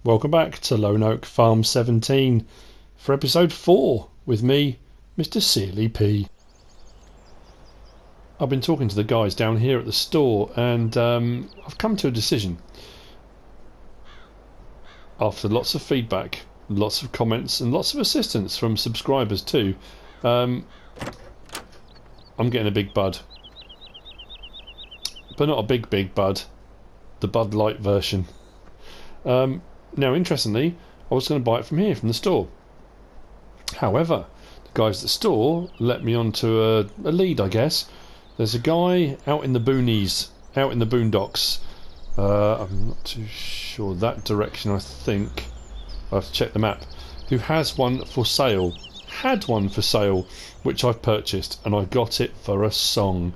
Welcome back to Lone Oak Farm 17 for episode 4 with me, MrSealyp. I've been talking to the guys down here at the store and I've come to a decision. After lots of feedback, lots of comments and lots of assistance from subscribers too, I'm getting a big bud. But not a big bud, the Bud Light version. Now, interestingly, I was going to buy it from here, from the store. However, the guys at the store let me onto a lead, I guess. There's a guy out in the boonies, out in the boondocks. I'm not too sure that direction, I think. I have to check the map. Who has one for sale. Had one for sale, which I've purchased, and I got it for a song.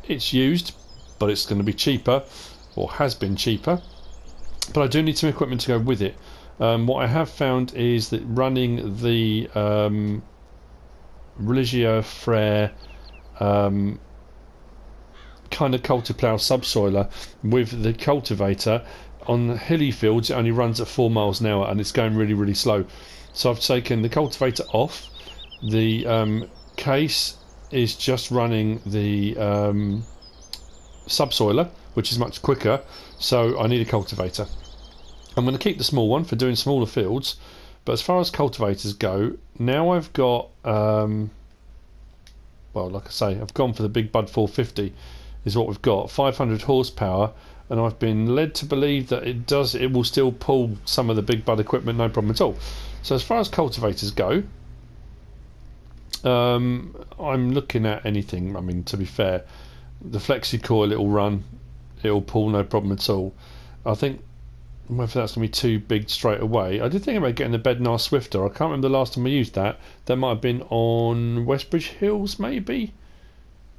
It's used, but it's going to be cheaper, or has been cheaper. But I do need some equipment to go with it. What I have found is that running the Realismus kind of cultiplow subsoiler with the cultivator on hilly fields, it only runs at 4 miles an hour and it's going really slow. So I've taken the cultivator off. The case is just running the subsoiler, which is much quicker, so I need a cultivator. I'm going to keep the small one for doing smaller fields, but as far as cultivators go, now I've got well, like I say, I've gone for the Big Bud 450 is what we've got, 500 horsepower, and I've been led to believe that it will still pull some of the Big Bud equipment, no problem at all. So as far as cultivators go, I'm looking at anything. I mean, to be fair, the flexi coil, it'll run, it'll pull, no problem at all. I think whether that's going to be too big straight away. I did think about getting the Bednar Swifter. I can't remember the last time I used that. That might have been on Westbridge Hills, maybe.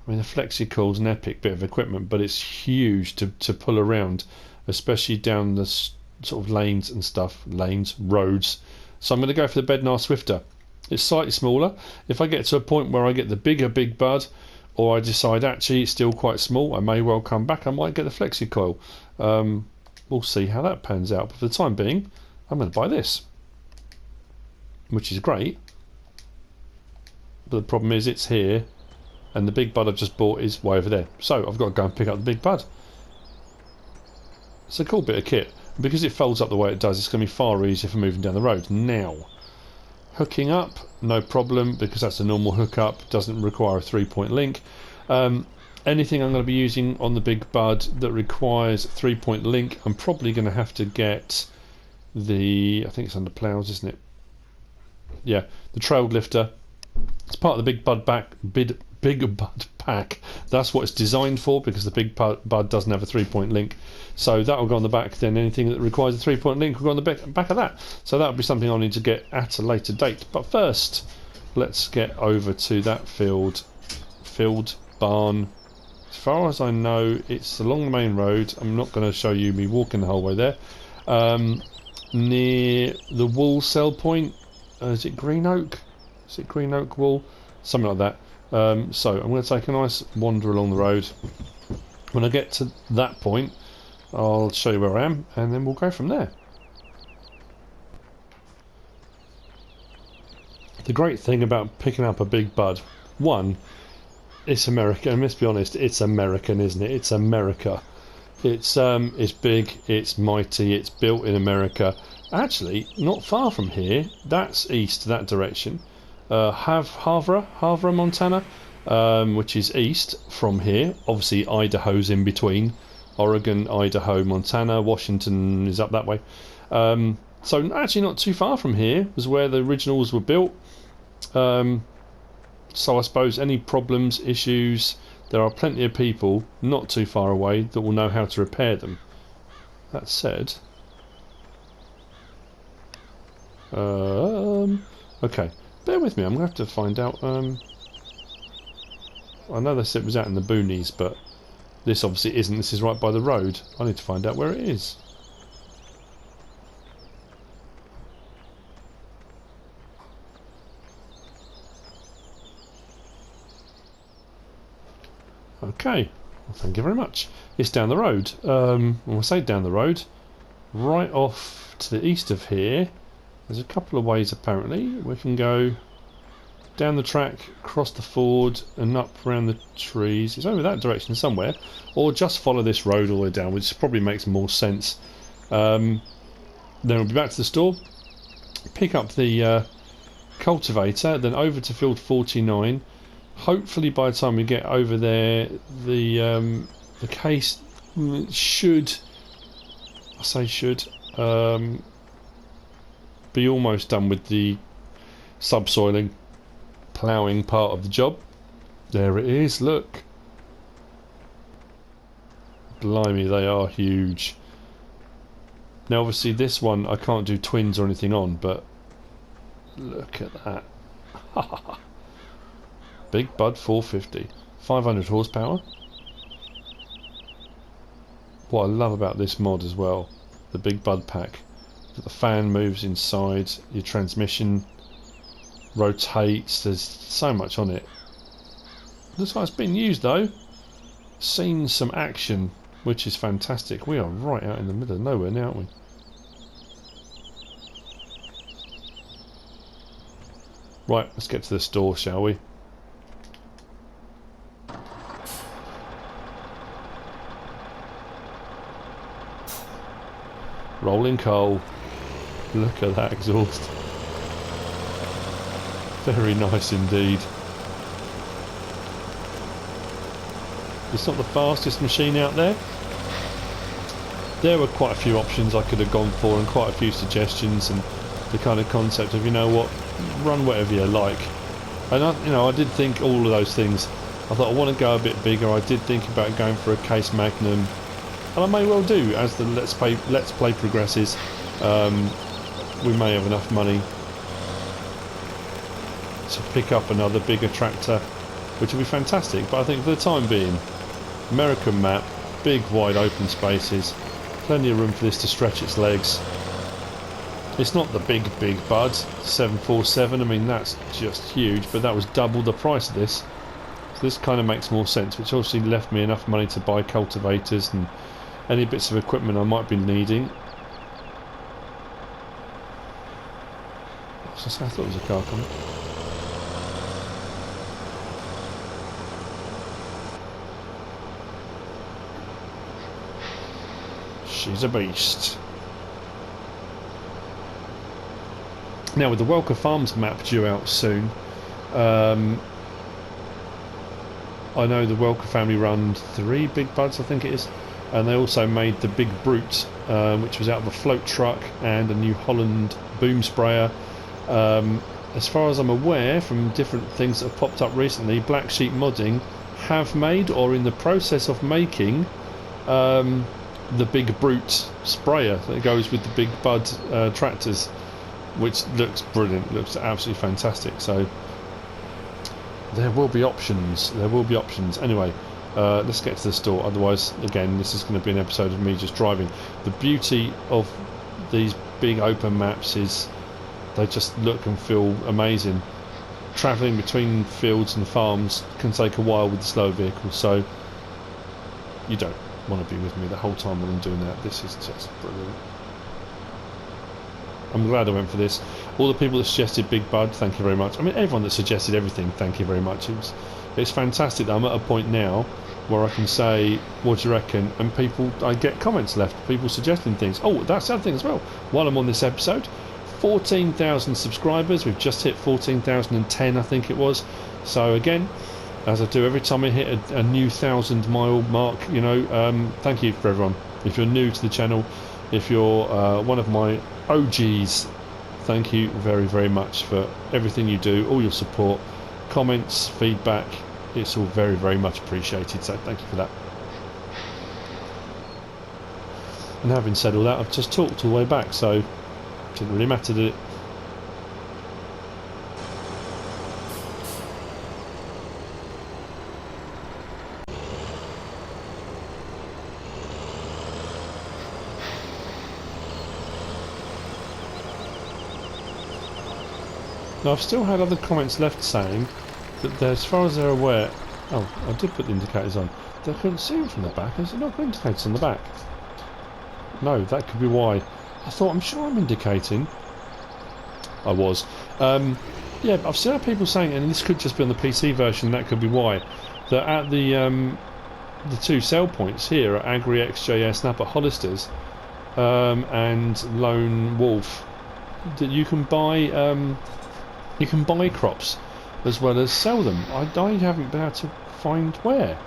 I mean, the flexi coil's an epic bit of equipment, but it's huge to pull around, especially down the sort of lanes and stuff, roads. So I'm going to go for the Bednar Swifter. It's slightly smaller. If I get to a point where I get the bigger Big Bud, or I decide actually it's still quite small, I may well come back. I might get the flexi coil. We'll see how that pans out. But for the time being, I'm going to buy this, which is great. But the problem is it's here, and the Big Bud I've just bought is way over there. So I've got to go and pick up the Big Bud. It's a cool bit of kit. Because it folds up the way it does, it's going to be far easier for moving down the road. Now, hooking up, no problem, because that's a normal hookup, doesn't require a 3-point link. Anything I'm going to be using on the Big Bud that requires a 3-point link, I'm probably going to have to get the, I think it's under plows, isn't it? Yeah, the trail lifter. It's part of the Big Bud Big Bud pack. That's what it's designed for, because the Big Bud doesn't have a 3-point link. So that will go on the back. Then anything that requires a 3-point link will go on the back of that. So that will be something I'll need to get at a later date. But first, let's get over to that field barn. As far as I know, it's along the main road. I'm not going to show you me walking the whole way there. Near the wool sell point. Is it Green Oak? Is it Green Oak wool? Something like that. So I'm going to take a nice wander along the road. When I get to that point, I'll show you where I am, and then we'll go from there. The great thing about picking up a Big Bud, one, it's American. And let's be honest, it's American, isn't it? It's America. It's big, it's mighty, it's built in America. Actually, not far from here, that's east, that direction. Havre, Montana, which is east from here. Obviously, Idaho's in between. Oregon, Idaho, Montana, Washington is up that way. So actually not too far from here was where the originals were built. So I suppose any problems, issues, there are plenty of people not too far away that will know how to repair them. That said, okay, bear with me, I'm going to have to find out. I know they said it was out in the boonies, but this obviously isn't. This is right by the road. I need to find out where it is. Okay, well, thank you very much. It's down the road. When I say down the road, right off to the east of here, there's a couple of ways apparently. We can go down the track, across the ford, and up around the trees. It's over that direction somewhere, or just follow this road all the way down, which probably makes more sense. Then we'll be back to the store, pick up the cultivator, then over to field 49. Hopefully by the time we get over there, the case should, I say should, be almost done with the subsoiling, ploughing part of the job. There it is, look. Blimey, they are huge. Now obviously this one I can't do twins or anything on, but look at that. Big Bud 450, 500 horsepower. What I love about this mod as well, the Big Bud pack, the fan moves inside, your transmission rotates, there's so much on it. Looks like it's been used though. Seen some action, which is fantastic. We are right out in the middle of nowhere now, aren't we? Right, let's get to the store, shall we? Rolling coal. Look at that exhaust. Very nice indeed. It's not the fastest machine out there. There were quite a few options I could have gone for and quite a few suggestions, and the kind of concept of, you know what, run whatever you like. And I did think all of those things. I thought I want to go a bit bigger. I did think about going for a case magnum, and I may well do as the Let's Play progresses. We may have enough money to pick up another bigger tractor, which will be fantastic. But I think for the time being, American map, big wide open spaces, plenty of room for this to stretch its legs. It's not the big Bud 747, I mean that's just huge, but that was double the price of this. So this kind of makes more sense, which obviously left me enough money to buy cultivators and any bits of equipment I might be needing. I thought there was a car coming. She's a beast. Now with the Welker Farms map due out soon, I know the Welker family run 3 Big Buds, I think it is, and they also made the Big Brute, which was out of a float truck, and a New Holland boom sprayer. As far as I'm aware from different things that have popped up recently, Black Sheep Modding have made or in the process of making the Big Brute sprayer that goes with the Big Bud tractors, which looks brilliant, looks absolutely fantastic. So there will be options, anyway. Let's get to the store, otherwise again this is going to be an episode of me just driving. The beauty of these big open maps is they just look and feel amazing. Travelling between fields and farms can take a while with the slow vehicles, so you don't want to be with me the whole time when I'm doing that. This is just brilliant. I'm glad I went for this. All the people that suggested Big Bud, thank you very much. I mean, everyone that suggested everything, thank you very much. It's fantastic that I'm at a point now where I can say, what do you reckon? And I get comments left, people suggesting things. Oh, that's the other thing as well. While I'm on this episode, 14,000 subscribers. We've just hit 14,010, I think it was. So again, as I do every time I hit a new 1,000-mile mark, thank you for everyone. If you're new to the channel, if you're one of my OGs, thank you very, very much for everything you do, all your support, comments, feedback. It's all very, very much appreciated, so thank you for that. And having said all that, I've just talked all the way back, so it didn't really matter, did it? Now I've still had other comments left saying that as far as they're aware... Oh, I did put the indicators on. They couldn't see them from the back. Is it not put indicators on the back? No, that could be why. I thought, I'm sure I'm indicating. I was. Yeah, I've seen people saying, and this could just be on the PC version, that could be why, that at the two sell points here at Agri XJS and up at Hollister's and Lone Wolf, that you can buy crops as well as sell them. I haven't been able to find where.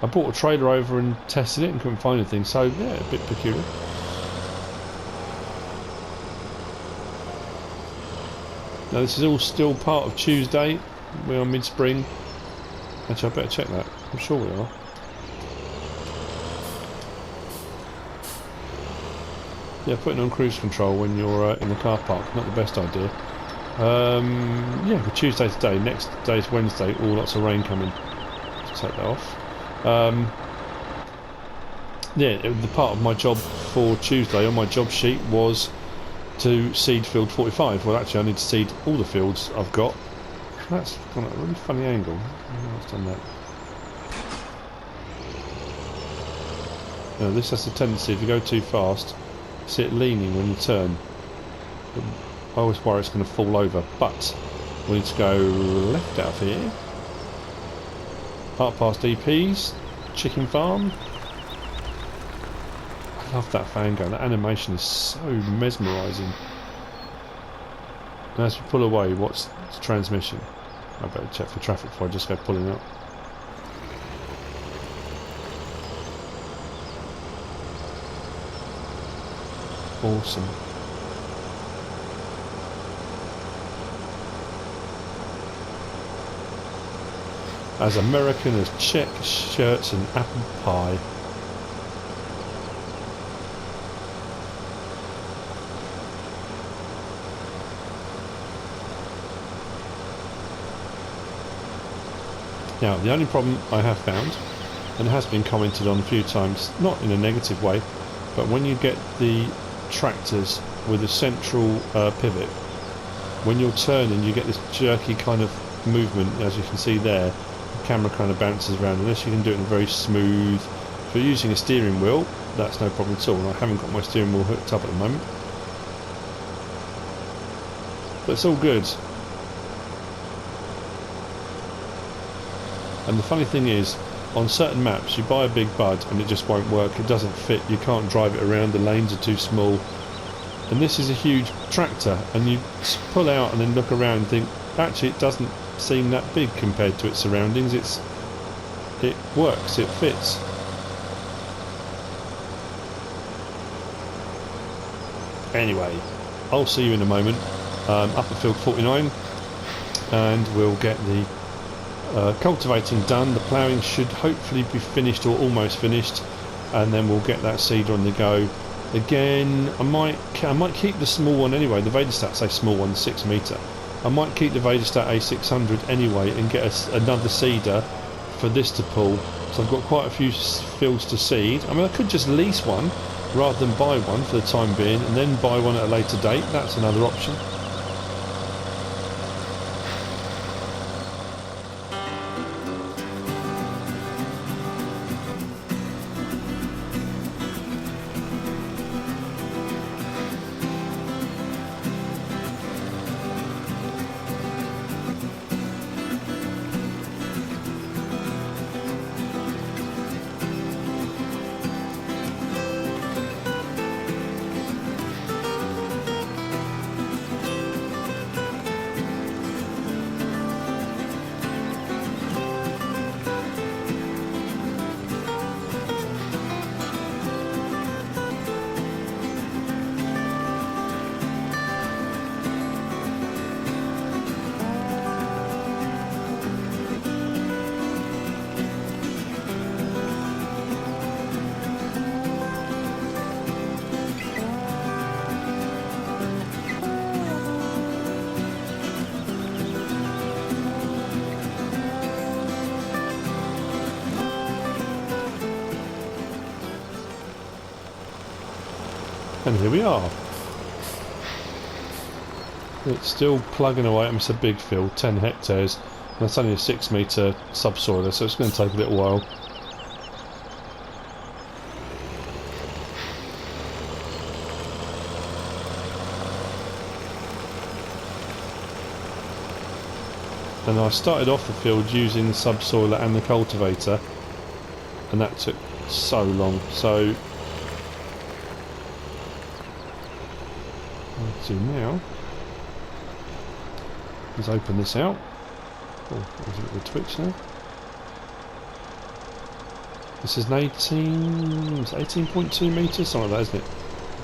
I brought a trailer over and tested it and couldn't find anything, so yeah, a bit peculiar. Now this is all still part of Tuesday. We're on mid-spring. Actually, I better check that. I'm sure we are. Yeah, putting on cruise control when you're in the car park, not the best idea. Yeah, for Tuesday today. Next day's Wednesday. All lots of rain coming. Let's take that off. Yeah, the part of my job for Tuesday on my job sheet was to seed field 45. Well, actually I need to seed all the fields I've got. That's gone at a really funny angle. I don't know what's done that. Now, this has a tendency, if you go too fast, see it leaning when you turn. I always worry it's going to fall over, but we need to go left out of here. Up past EP's, chicken farm. I love that fan going, that animation is so mesmerising. And as we pull away, what's the transmission? I better check for traffic before I just go pulling up. Awesome. As American as check shirts and apple pie. Now, the only problem I have found, and it has been commented on a few times, not in a negative way, but when you get the tractors with a central pivot, when you're turning you get this jerky kind of movement, as you can see there. The camera kind of bounces around, unless you can do it in a very smooth. If you're using a steering wheel, that's no problem at all, and I haven't got my steering wheel hooked up at the moment. But it's all good. And the funny thing is, on certain maps you buy a big bud and it just won't work, it doesn't fit, you can't drive it around, the lanes are too small. And this is a huge tractor, and you pull out and then look around and think, actually it doesn't seem that big compared to its surroundings. It works, it fits. Anyway, I'll see you in a moment up at field 49, and we'll get the cultivating done. The ploughing should hopefully be finished or almost finished, and then we'll get that seed on the go. Again, I might keep the small one anyway. The Vedastat, say small one, 6 metre. I might keep the Vedastat A600 anyway and get another seeder for this to pull. So I've got quite a few fields to seed. I mean, I could just lease one rather than buy one for the time being, and then buy one at a later date. That's another option. And here we are. It's still plugging away. It's a big field, 10 hectares. And that's only a 6 metre subsoiler, so it's going to take a little while. And I started off the field using the subsoiler and the cultivator, and that took so long. So what I'll do now is open this out. Oh, there's a bit of a twitch now. This is an 18.2 metres, something like that, isn't it?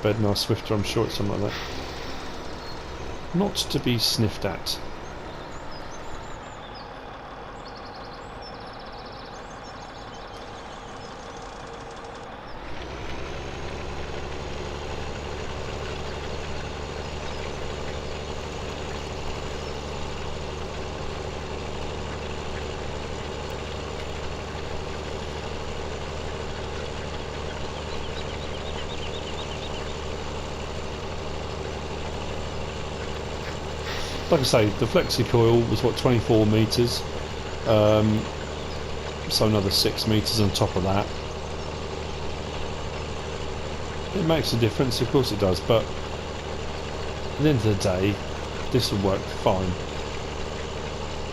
Bednar Swifter, I'm sure it's something like that. Not to be sniffed at. Like I say, the flexi coil was what, 24 metres, so another 6 metres on top of that. It makes a difference, of course it does, but at the end of the day, this will work fine.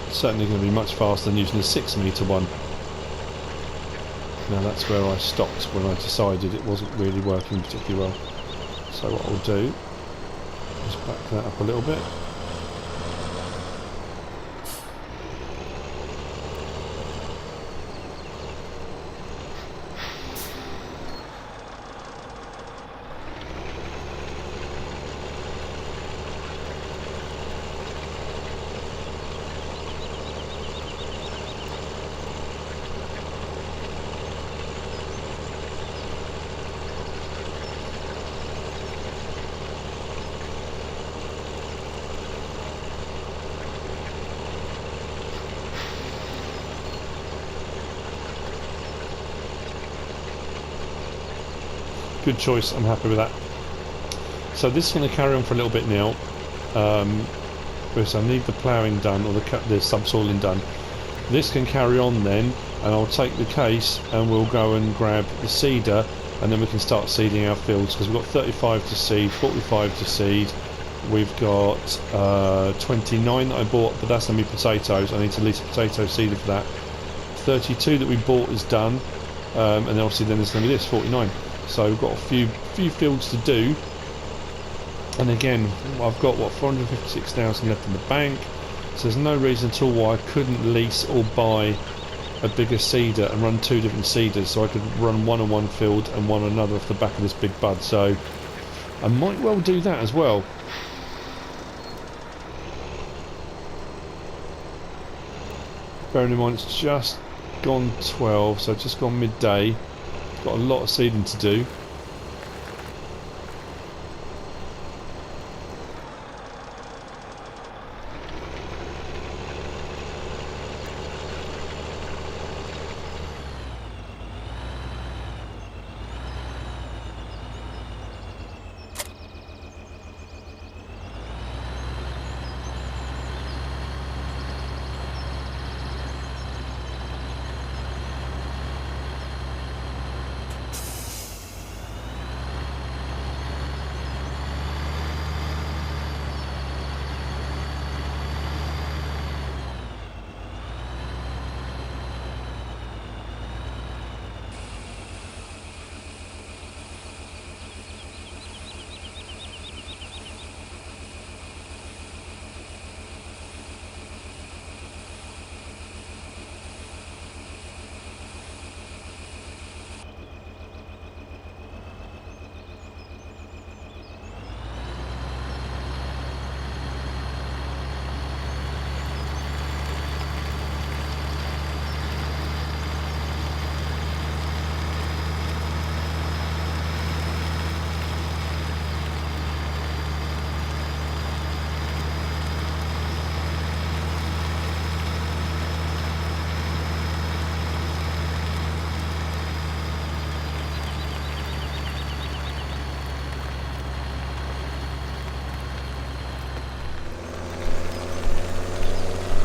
It's certainly going to be much faster than using a 6 metre one. Now that's where I stopped when I decided it wasn't really working particularly well. So what I'll do is back that up a little bit. Good choice, I'm happy with that. So this is going to carry on for a little bit now, because I need the ploughing done, or the subsoiling done. This can carry on then, and I'll take the case and we'll go and grab the seeder, and then we can start seeding our fields, because we've got 35 to seed, 45 to seed. We've got 29 that I bought, but that's going to be potatoes. I need to lease a potato seeder for that. 32 that we bought is done, and then obviously then there's going to be this 49. So we've got a few fields to do, and again I've got what, 456,000 left in the bank, so there's no reason at all why I couldn't lease or buy a bigger seeder and run 2 different seeders, so I could run one on one field and one on another off the back of this big bud. So I might well do that as well. Bearing in mind it's just gone 12, so just gone midday. Got a lot of seeding to do.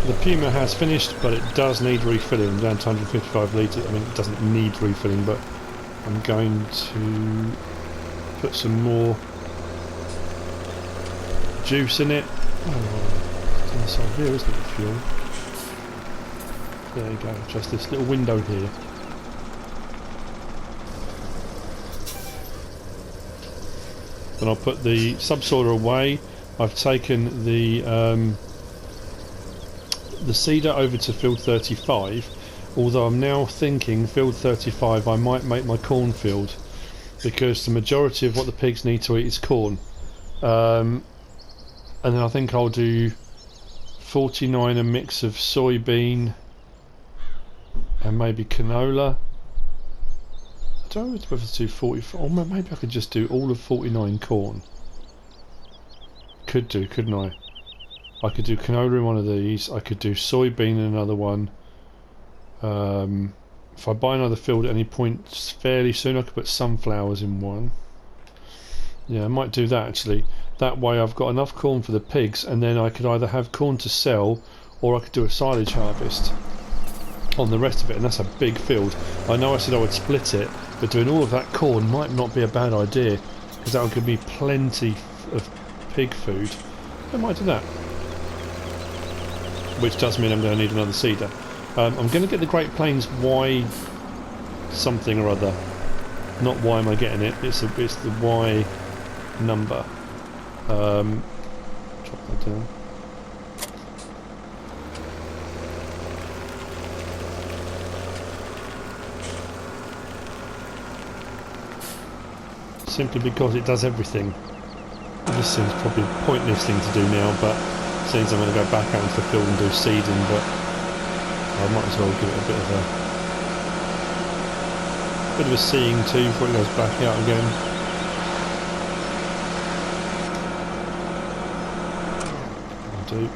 The Puma has finished, but it does need refilling. I'm down to 155 litres. I mean, it doesn't need refilling, but I'm going to put some more juice in it. Oh, it's on the side here, isn't it, the fuel? There you go, just this little window here. Then I'll put the subsoiler away. I've taken the seeder over to field 35, although I'm now thinking field 35 I might make my cornfield, because the majority of what the pigs need to eat is corn. And then I think I'll do 49 a mix of soybean and maybe canola. I don't know whether to do 44, or maybe I could just do all of 49 corn. Could do, couldn't I? I could do canola in one of these, I could do soybean in another one. If I buy another field at any point fairly soon, I could put sunflowers in one. Yeah, I might do that actually. That way I've got enough corn for the pigs, and then I could either have corn to sell, or I could do a silage harvest on the rest of it, and that's a big field. I know I said I would split it, but doing all of that corn might not be a bad idea, because that would give me plenty of pig food. I might do that. Which does mean I'm going to need another seeder. I'm going to get the Great Plains Y something or other. Not why am I getting it, it's the Y number. Drop that down. Simply because it does everything. This seems probably a pointless thing to do now, but since I'm going to go back out into the field and do seeding, but I might as well give it a bit of a seeing too before it goes back out again. I'll do.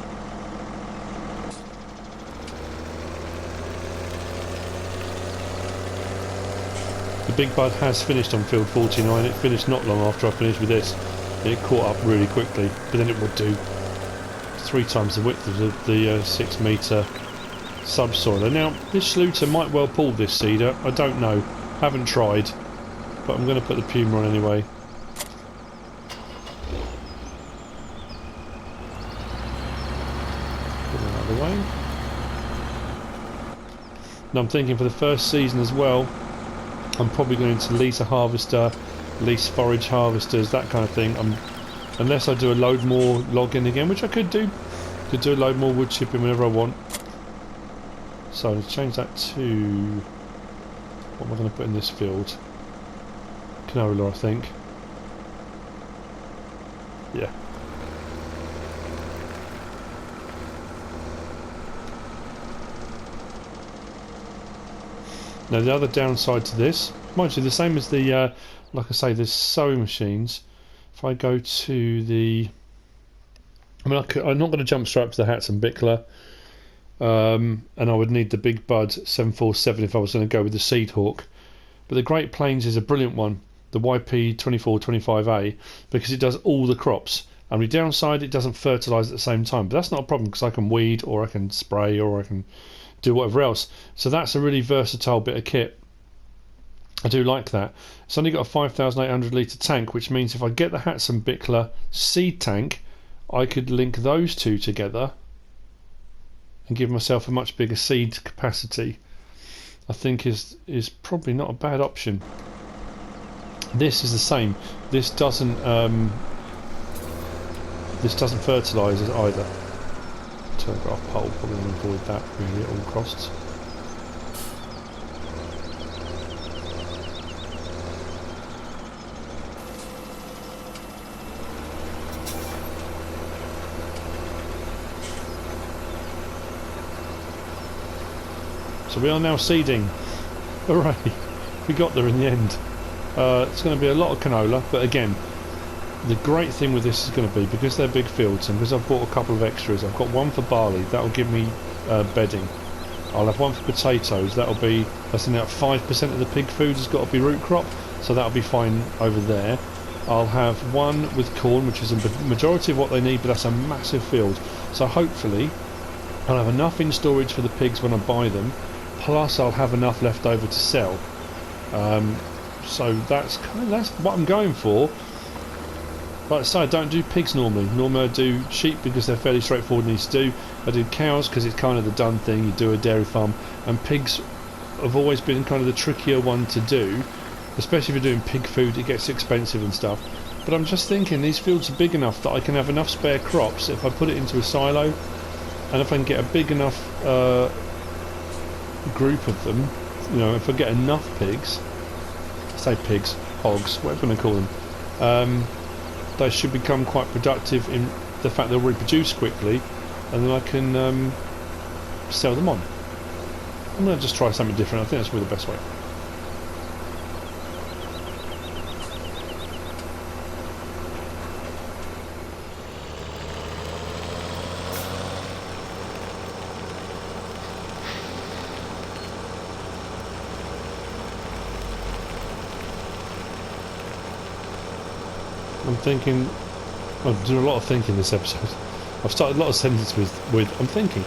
The big bud has finished on field 49. It finished not long after I finished with this. It caught up really quickly, but then it would do 3 times the width of the 6 metre subsoiler. Now, this Schluter might well pull this seeder. I don't know. Haven't tried, but I'm going to put the Puma on anyway. Put that out of the way. Now I'm thinking for the first season as well, I'm probably going to lease a harvester, lease forage harvesters, that kind of thing. Unless I do a load more logging again, which I could do. Could do a load more wood chipping whenever I want. So let's change that to... what am I going to put in this field? Canola, I think. Yeah. Now the other downside to this, mind you, the same as the, like I say, there's sewing machines. If I go to the... I mean, I'm not going to jump straight up to the Hatzenbichler. And I would need the Big Bud 747 if I was going to go with the Seed Hawk. But the Great Plains is a brilliant one, the YP2425A, because it does all the crops. And the downside, it doesn't fertilise at the same time. But that's not a problem, because I can weed, or I can spray, or I can do whatever else. So that's a really versatile bit of kit. I do like that. It's only got a 5,800 litre tank, which means if I get the Hatzenbichler seed tank, I could link those two together and give myself a much bigger seed capacity. I think is probably not a bad option. This is the same. This doesn't fertilise either. Telegraph pole, probably going to avoid that really at all costs. So we are now seeding. Hooray! We got there in the end. It's going to be a lot of canola, but again, the great thing with this is going to be, because they're big fields and because I've bought a couple of extras, I've got one for barley, that will give me bedding. I'll have one for potatoes, that's in about 5% of the pig food has got to be root crop, so that'll be fine over there. I'll have one with corn, which is a majority of what they need, but that's a massive field. So hopefully I'll have enough in storage for the pigs when I buy them, plus I'll have enough left over to sell. So that's what I'm going for. Like I say, I don't do pigs normally. Normally I do sheep because they're fairly straightforward and easy to do. I do cows because it's kind of the done thing, you do a dairy farm. And pigs have always been kind of the trickier one to do. Especially if you're doing pig food, it gets expensive and stuff. But I'm just thinking, these fields are big enough that I can have enough spare crops if I put it into a silo. And if I can get a big enough group of them, you know, if I get enough pigs, say pigs, hogs, whatever you want to call them, they should become quite productive in the fact they'll reproduce quickly, and then I can sell them on. I'm going to just try something different. I think that's really the best way. I'm thinking, I've done a lot of thinking this episode. I've started a lot of sentences with I'm thinking.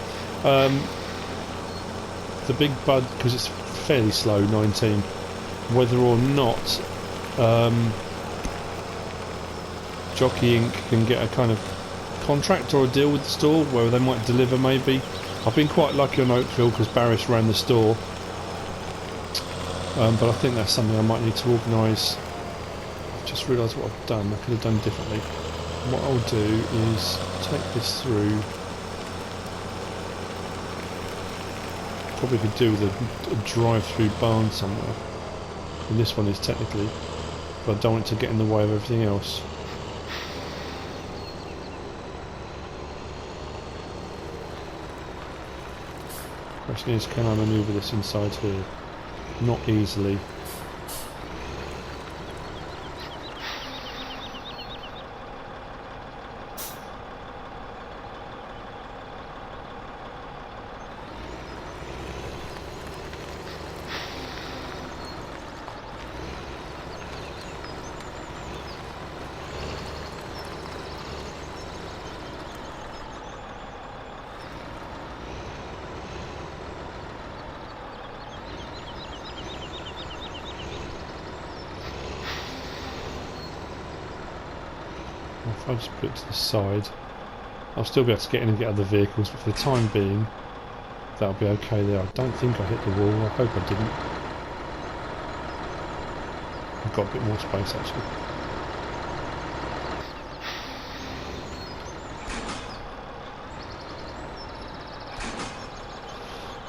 The big bud, because it's fairly slow, 19, whether or not Jockey Inc. can get a kind of contract or a deal with the store where they might deliver maybe. I've been quite lucky on Oakville because Barris ran the store. But I think that's something I might need to organise. Just realised what I've done. I could have done differently. What I'll do is take this through. Probably could do with a drive-through barn somewhere. And this one is technically, but I don't want it to get in the way of everything else. Question is, can I manoeuvre this inside here? Not easily. If I just put it to the side, I'll still be able to get in and get other vehicles, but for the time being, that'll be okay there. I don't think I hit the wall, I hope I didn't. I've got a bit more space actually.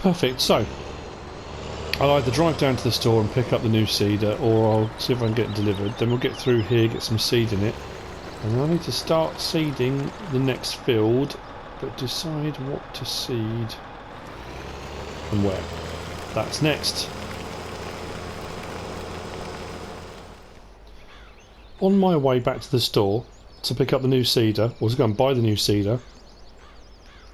Perfect, so I'll either drive down to the store and pick up the new seeder, or I'll see if I can get it delivered. Then we'll get through here, get some seed in it. And I need to start seeding the next field, but decide what to seed and where. That's next. On my way back to the store to pick up the new seeder, or to go and buy the new seeder,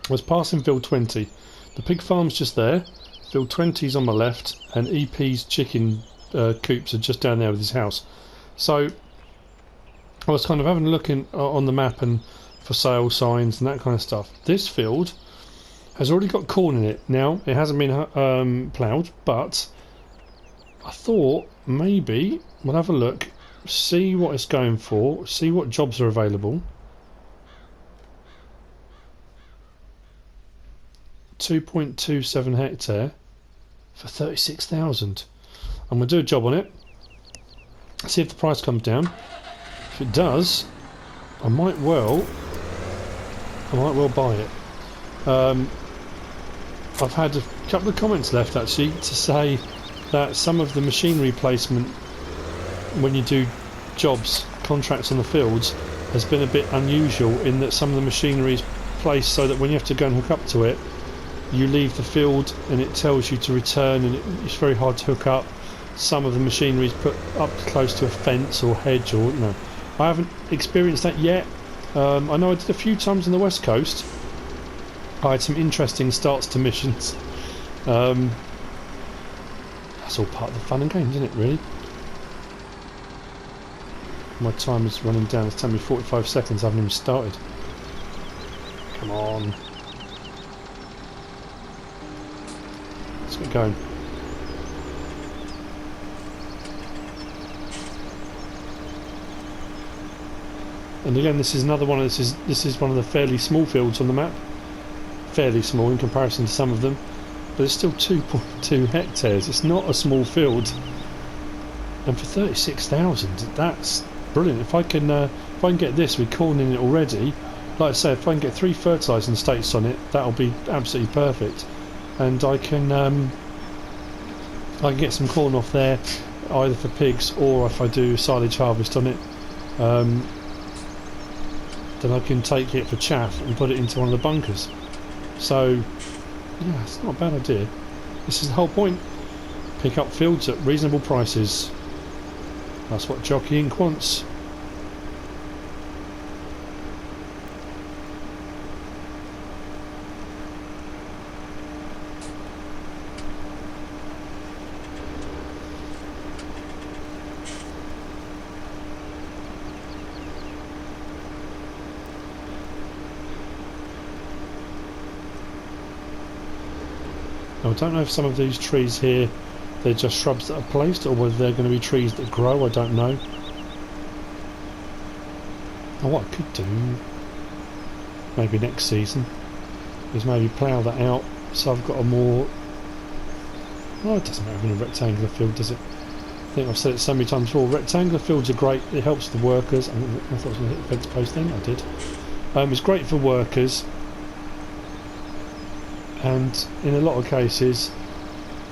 I was passing field 20. The pig farm's just there, field 20's on my left, and EP's chicken coops are just down there with his house. So I was kind of having a look on the map and for sale signs and that kind of stuff. This field has already got corn in it. Now, it hasn't been ploughed, but I thought maybe we'll have a look, see what it's going for, see what jobs are available. 2.27 hectare for 36,000. I'm going to do a job on it, see if the price comes down. If it does, I might well buy it. I've had a couple of comments left actually to say that some of the machinery placement when you do jobs, contracts on the fields, has been a bit unusual in that some of the machinery is placed so that when you have to go and hook up to it, you leave the field and it tells you to return, and it's very hard to hook up. Some of the machinery is put up close to a fence or hedge, or you know. I haven't experienced that yet. I know I did a few times on the west coast. I had some interesting starts to missions. That's all part of the fun and games, isn't it, really? My time is running down. It's telling me 45 seconds. I haven't even started. Come on. Let's get going. And again, this is another one. This is one of the fairly small fields on the map. Fairly small in comparison to some of them, but it's still 2.2 hectares. It's not a small field, and for 36,000, that's brilliant. If I can get this with corn in it already, like I say, if I can get 3 fertilising states on it, that'll be absolutely perfect. And I can get some corn off there, either for pigs or if I do silage harvest on it. Then I can take it for chaff and put it into one of the bunkers. So, yeah, it's not a bad idea. This is the whole point. Pick up fields at reasonable prices. That's what Jockey Inc. wants. Now, I don't know if some of these trees here, they're just shrubs that are placed, or whether they're going to be trees that grow. I don't know. Oh, what I could do, maybe next season, is maybe plough that out so I've got a more... Oh, it doesn't matter in a rectangular field, does it? I think I've said it so many times before. Rectangular fields are great. It helps the workers. I thought I was going to hit the fence post then. I did. It's great for workers. And in a lot of cases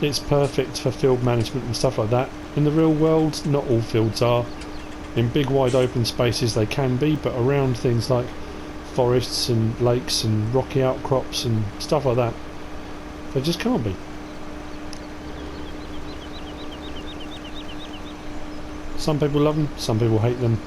it's perfect for field management and stuff like that. In the real world, not all fields are. In big wide open spaces they can be, but around things like forests and lakes and rocky outcrops and stuff like that, they just can't be. Some people love them, some people hate them.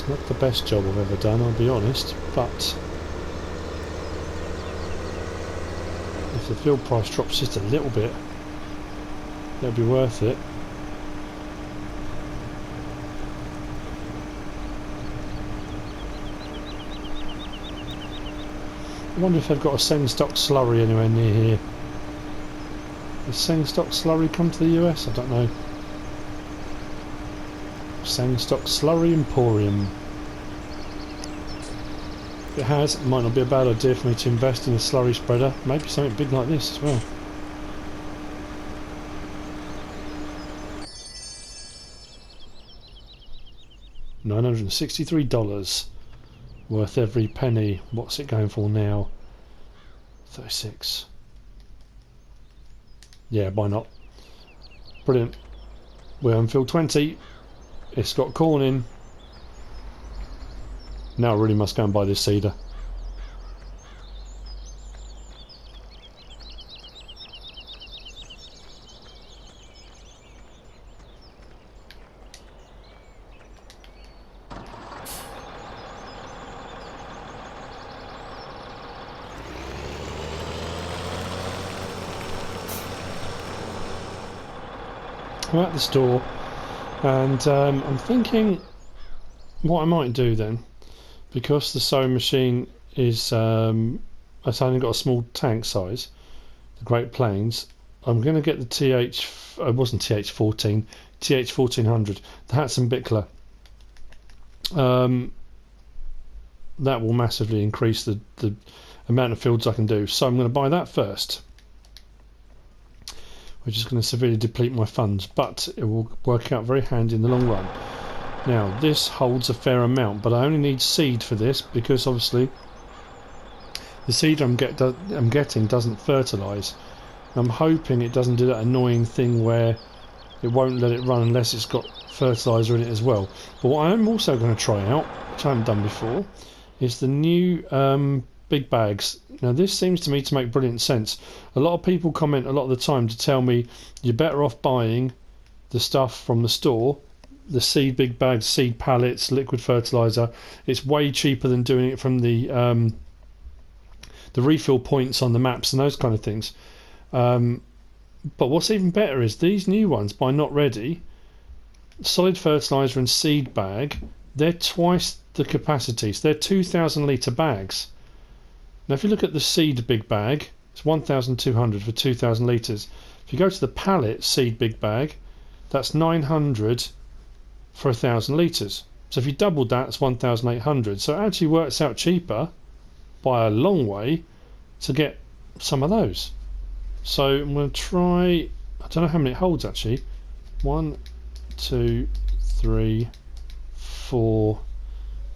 Not the best job I've ever done, I'll be honest, but if the field price drops just a little bit, it'll be worth it. I wonder if they've got a Sengstock slurry anywhere near here. Has Sengstock slurry come to the US? I don't know. Sengstock Slurry Emporium. If it has, it might not be a bad idea for me to invest in a slurry spreader. Maybe something big like this as well. $963. Worth every penny. What's it going for now? 36. Yeah, why not? Brilliant. We're on field 20. It's got corn in. Now I really must go and buy this seeder. I'm at the store. And I'm thinking what I might do then, because the sewing machine is it's only got a small tank size, the Great Plains, I'm going to get the it wasn't TH14, TH1400, the Hatzenbichler. That will massively increase the amount of fields I can do, so I'm going to buy that first, which is going to severely deplete my funds, but it will work out very handy in the long run. Now, this holds a fair amount, but I only need seed for this, because obviously the seed I'm getting doesn't fertilise. I'm hoping it doesn't do that annoying thing where it won't let it run unless it's got fertiliser in it as well. But what I'm also going to try out, which I haven't done before, is the new big bags. Now this seems to me to make brilliant sense. A lot of people comment a lot of the time to tell me you're better off buying the stuff from the store, the seed big bags, seed pallets, liquid fertilizer. It's way cheaper than doing it from the refill points on the maps and those kind of things. But what's even better is these new ones by Not Ready, solid fertilizer and seed bag, they're twice the capacity, so they're 2,000 litre bags. Now if you look at the seed big bag, it's 1,200 for 2,000 litres. If you go to the pallet seed big bag, that's 900 for 1,000 litres. So if you doubled that, it's 1,800. So it actually works out cheaper by a long way to get some of those. So I'm going to try, I don't know how many it holds actually. 1, 2, 3, 4.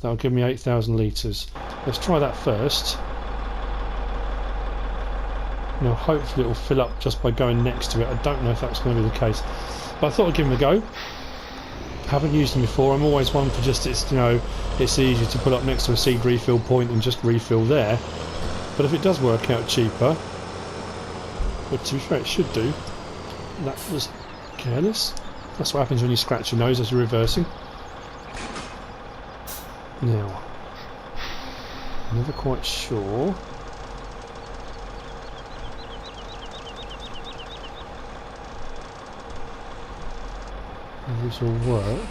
That'll give me 8,000 litres. Let's try that first. Now hopefully it will fill up just by going next to it. I don't know if that's going to be the case, but I thought I'd give them a go. Haven't used them before. I'm always one for just, it's, you know, it's easy to put up next to a seed refill point and just refill there. But if it does work out cheaper, but to be fair it should do. That was careless. That's what happens when you scratch your nose as you're reversing. Now, I'm never quite sure. How this will work.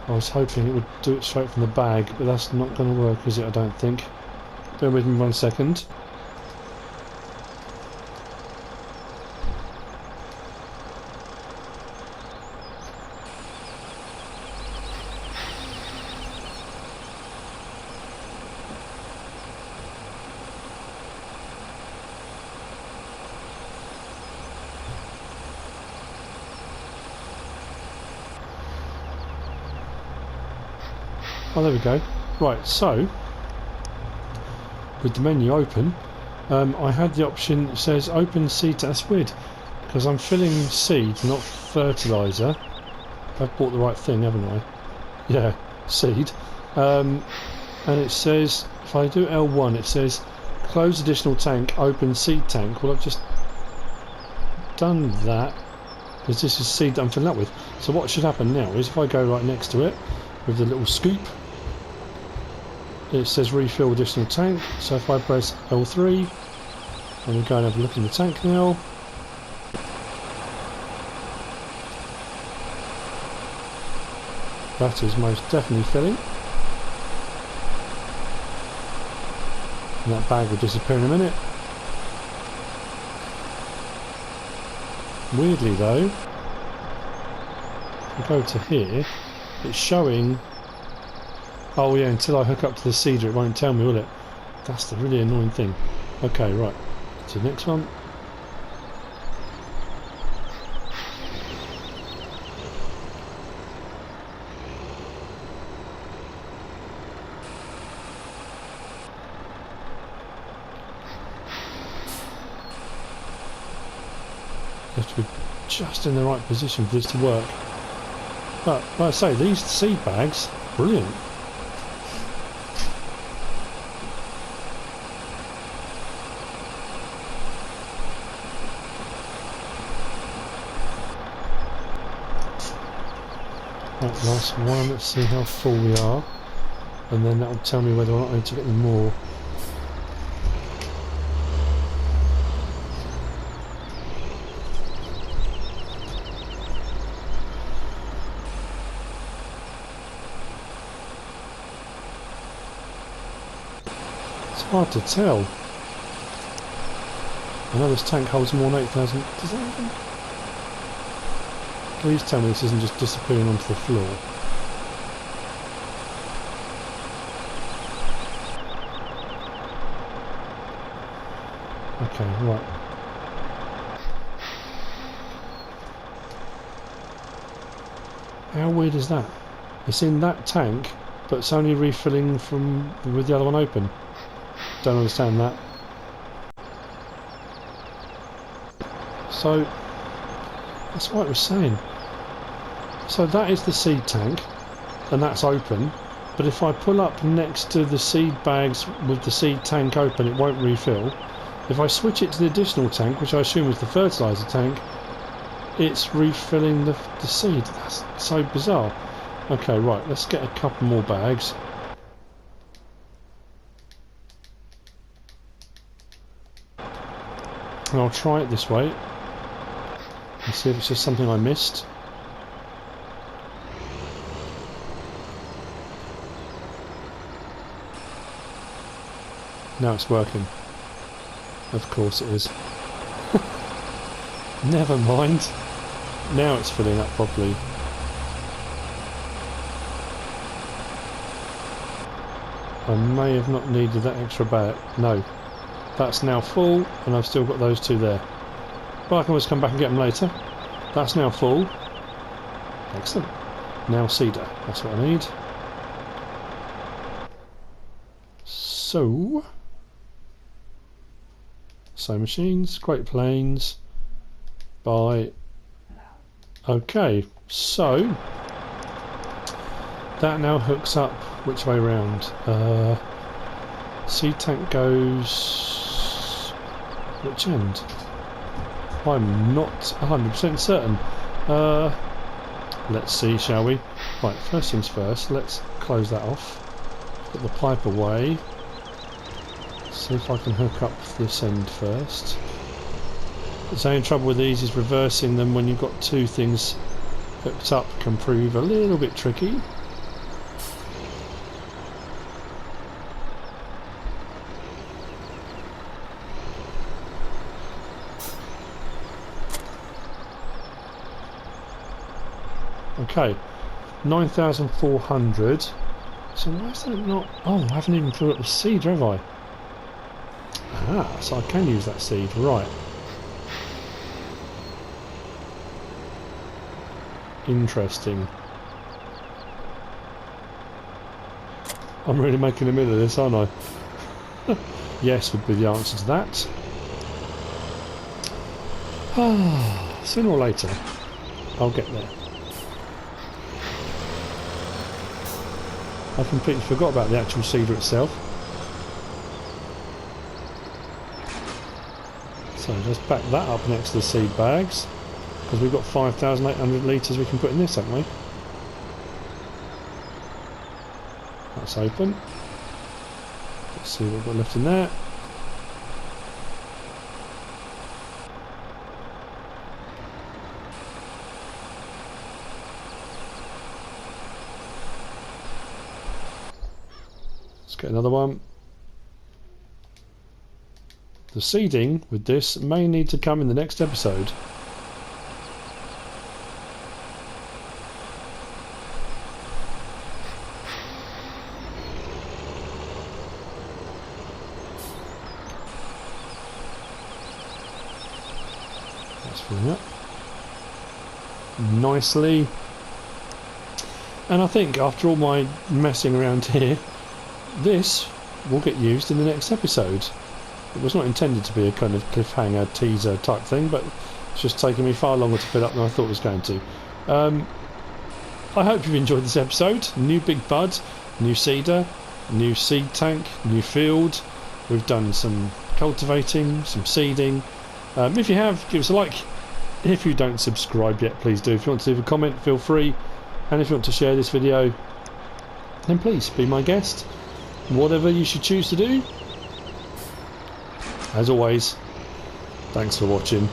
I was hoping it would do it straight from the bag, but that's not going to work, is it? I don't think. Bear with me 1 second. Oh, there we go. Right, so with the menu open, I had the option that says open seed. That's weird because I'm filling seed, not fertiliser. I've bought the right thing, haven't I? Yeah, seed. And it says if I do L1, it says close additional tank, open seed tank. Well, I've just done that because this is seed that I'm filling up with. So what should happen now is if I go right next to it with the little scoop, it says refill additional tank. So if I press L3 and we go and have a look in the tank now, that is most definitely filling, and that bag will disappear in a minute. Weirdly though, if I go to here, it's showing. Oh yeah, until I hook up to the seeder it won't tell me, will it? That's the really annoying thing. Okay, right, to the next one. You have to be just in the right position for this to work. But like I say, these seed bags, brilliant. Right, last one, let's see how full we are, and then that will tell me whether or not I need to get them more. It's hard to tell. I know this tank holds more than 8,000. Does that even... Please tell me this isn't just disappearing onto the floor. Okay, right. How weird is that? It's in that tank, but it's only refilling from with the other one open. Don't understand that. So that's what I was saying. So that is the seed tank, and that's open. But if I pull up next to the seed bags with the seed tank open, it won't refill. If I switch it to the additional tank, which I assume is the fertiliser tank, it's refilling the seed. That's so bizarre. Okay, right, let's get a couple more bags. And I'll try it this way and see if it's just something I missed. Now it's working. Of course it is. Never mind. Now it's filling up properly. I may have not needed that extra bag. No. That's now full, and I've still got those two there. But I can always come back and get them later. That's now full. Excellent. Now cedar. That's what I need. So... Sewing machines, Great Plains, buy. Okay, so that now hooks up which way round? Seed tank goes which end? I'm not 100% certain. Let's see, shall we? Right, first things first, let's close that off. Put the pipe away. See if I can hook up this end first. The only trouble with these is reversing them when you've got two things hooked up can prove a little bit tricky. Okay, 9,400. So why is that not... Oh, I haven't even filled up the seed, have I? Ah, so I can use that seed, right. Interesting. I'm really making a minute of this, aren't I? Yes would be the answer to that. Ah, sooner or later, I'll get there. I completely forgot about the actual cedar itself. So let's back that up next to the seed bags, because we've got 5,800 litres we can put in this, haven't we? That's open. Let's see what we've got left in there. Let's get another one. The seeding with this may need to come in the next episode. That's filling up nicely. And I think after all my messing around here, this will get used in the next episode. It was not intended to be a kind of cliffhanger teaser type thing, but it's just taken me far longer to fill up than I thought it was going to. I hope you've enjoyed this episode. New big bud, new cedar, new seed tank, new field. We've done some cultivating, some seeding. If you have, give us a like. If you don't subscribe yet, please do. If you want to leave a comment, feel free. And if you want to share this video, then please be my guest. Whatever you should choose to do. As always, thanks for watching.